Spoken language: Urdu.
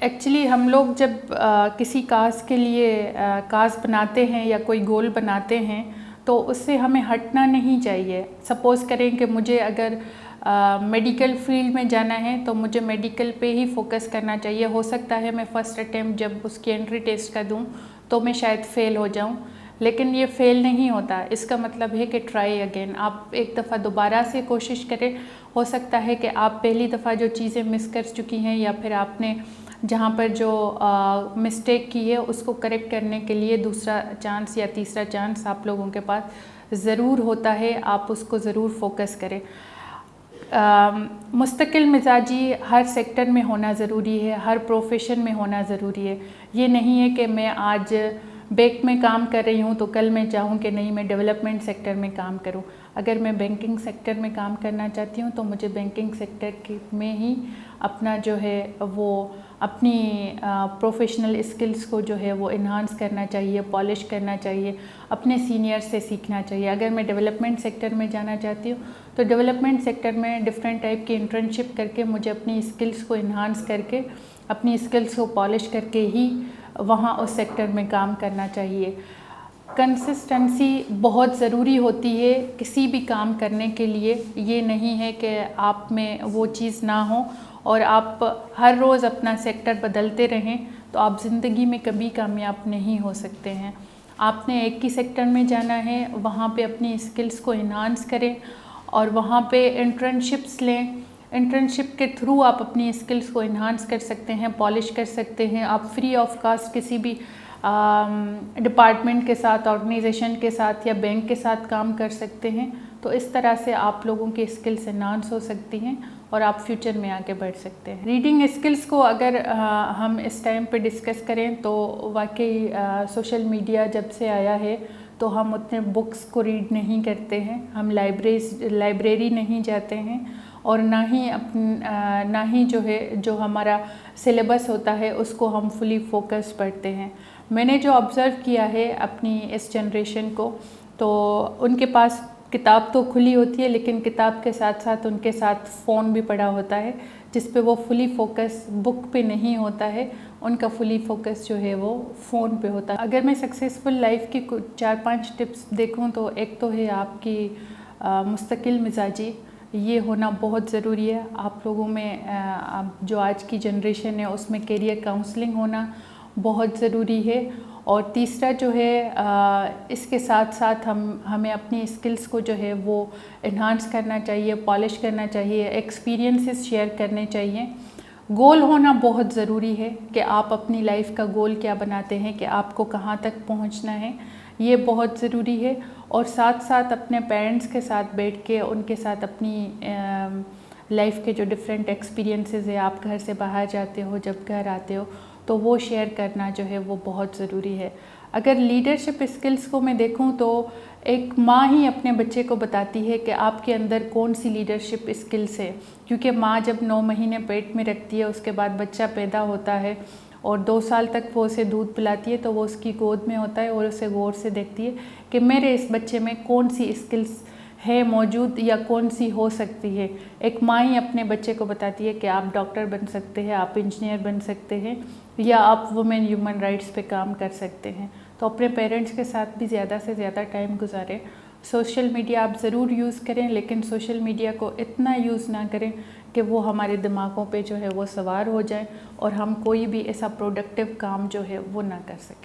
ایکچولی ہم لوگ جب کسی کاز کے لیے کاز بناتے ہیں یا کوئی گول بناتے ہیں تو اس سے ہمیں ہٹنا نہیں چاہیے. سپوز کریں کہ مجھے اگر میڈیکل فیلڈ میں جانا ہے تو مجھے میڈیکل پہ ہی فوکس کرنا چاہیے. ہو سکتا ہے میں فرسٹ اٹیمپٹ جب اس کی انٹری ٹیسٹ کا دوں تو میں شاید فیل ہو جاؤں, لیکن یہ فیل نہیں ہوتا. اس کا مطلب ہے کہ ٹرائی اگین, آپ ایک دفعہ دوبارہ سے کوشش کریں. ہو سکتا ہے کہ آپ پہلی دفعہ جو چیزیں مس کر چکی ہیں یا پھر آپ نے جہاں پر جو مسٹیک کی ہے اس کو کریکٹ کرنے کے لیے دوسرا چانس یا تیسرا چانس آپ لوگوں کے پاس ضرور ہوتا ہے. آپ اس کو ضرور فوکس کریں. مستقل مزاجی ہر سیکٹر میں ہونا ضروری ہے, ہر پروفیشن میں ہونا ضروری ہے. یہ نہیں ہے کہ میں آج بینک میں کام کر رہی ہوں تو کل میں چاہوں کہ نہیں میں ڈیولپمنٹ سیکٹر میں کام کروں. اگر میں بینکنگ سیکٹر میں کام کرنا چاہتی ہوں تو مجھے بینکنگ سیکٹر میں ہی اپنا جو ہے وہ اپنی پروفیشنل اسکلز کو جو ہے وہ انہانس کرنا چاہیے, پالش کرنا چاہیے, اپنے سینئر سے سیکھنا چاہیے. اگر میں ڈیولپمنٹ سیکٹر میں جانا چاہتی ہوں تو ڈیولپمنٹ سیکٹر میں ڈفرینٹ ٹائپ کی انٹرنشپ کر کے مجھے اپنی اسکلز کو انہانس کر کے اپنی اسکلز کو پالش کر کے ہی وہاں اس سیکٹر میں کام کرنا چاہیے. کنسسٹنسی بہت ضروری ہوتی ہے کسی بھی کام کرنے کے لیے. یہ نہیں ہے کہ آپ میں وہ چیز نہ ہو اور آپ ہر روز اپنا سیکٹر بدلتے رہیں تو آپ زندگی میں کبھی کامیاب نہیں ہو سکتے ہیں. آپ نے ایک ہی سیکٹر میں جانا ہے, وہاں پہ اپنی اسکلز کو انہانس کریں اور وہاں پہ انٹرنشپس لیں. انٹرنشپ کے تھرو آپ اپنی اسکلز کو انہانس کر سکتے ہیں, پالش کر سکتے ہیں. آپ فری آف کاسٹ کسی بھی ڈپارٹمنٹ کے ساتھ, آرگنائزیشن کے ساتھ یا بینک کے ساتھ کام کر سکتے ہیں. تو اس طرح سے آپ لوگوں کی اسکلز انہانس ہو سکتی ہیں اور آپ فیوچر میں آگے بڑھ سکتے ہیں. ریڈنگ اسکلز کو اگر ہم اس ٹائم پہ ڈسکس کریں تو واقعی سوشل میڈیا جب سے آیا ہے تو ہم اتنے بکس کو ریڈ نہیں کرتے ہیں, ہم لائبریری نہیں جاتے ہیں اور نہ ہی جو ہمارا سلیبس ہوتا ہے اس کو ہم فلی فوکس پڑھتے ہیں. میں نے جو آبزرو کیا ہے اپنی اس جنریشن کو تو ان کے پاس کتاب تو کھلی ہوتی ہے لیکن کتاب کے ساتھ ساتھ ان کے ساتھ فون بھی پڑا ہوتا ہے جس پہ وہ فلی فوکس بک پہ نہیں ہوتا ہے, ان کا فلی فوکس جو ہے وہ فون پہ ہوتا ہے. اگر میں سکسیزفل لائف کی 4-5 ٹپس دیکھوں تو ایک تو ہے آپ کی مستقل مزاجی, یہ ہونا بہت ضروری ہے. آپ لوگوں میں جو آج کی جنریشن ہے اس میں کیریئر کاؤنسلنگ ہونا بہت ضروری ہے. اور تیسرا جو ہے اس کے ساتھ ساتھ ہمیں اپنی اسکلز کو جو ہے وہ انہانس کرنا چاہیے, پالش کرنا چاہیے, ایکسپیرینسز شیئر کرنے چاہیے. گول ہونا بہت ضروری ہے کہ آپ اپنی لائف کا گول کیا بناتے ہیں, کہ آپ کو کہاں تک پہنچنا ہے, یہ بہت ضروری ہے. اور ساتھ ساتھ اپنے پیرنٹس کے ساتھ بیٹھ کے ان کے ساتھ اپنی لائف کے جو ڈفرینٹ ایکسپیرینسز ہے, آپ گھر سے باہر جاتے ہو جب گھر آتے ہو تو وہ شیئر کرنا جو ہے وہ بہت ضروری ہے. اگر لیڈرشپ اسکلز کو میں دیکھوں تو ایک ماں ہی اپنے بچے کو بتاتی ہے کہ آپ کے اندر کون سی لیڈرشپ اسکلز ہے, کیونکہ ماں جب 9 مہینے پیٹ میں رکھتی ہے اس کے بعد بچہ پیدا ہوتا ہے اور 2 سال تک وہ اسے دودھ پلاتی ہے تو وہ اس کی گود میں ہوتا ہے اور اسے غور سے دیکھتی ہے کہ میرے اس بچے میں کون سی اسکلز ہے موجود یا کون سی ہو سکتی ہے. ایک ماں ہی اپنے بچے کو بتاتی ہے کہ آپ ڈاکٹر بن سکتے ہیں, آپ انجینئر بن سکتے ہیں یا آپ وومن ہیومن رائٹس پہ کام کر سکتے ہیں. تو اپنے پیرنٹس کے ساتھ بھی زیادہ سے زیادہ ٹائم گزاریں. سوشل میڈیا آپ ضرور یوز کریں لیکن سوشل میڈیا کو اتنا یوز نہ کریں کہ وہ ہمارے دماغوں پہ جو ہے وہ سوار ہو جائے اور ہم کوئی بھی ایسا پروڈکٹیو کام جو ہے وہ نہ کر سکیں.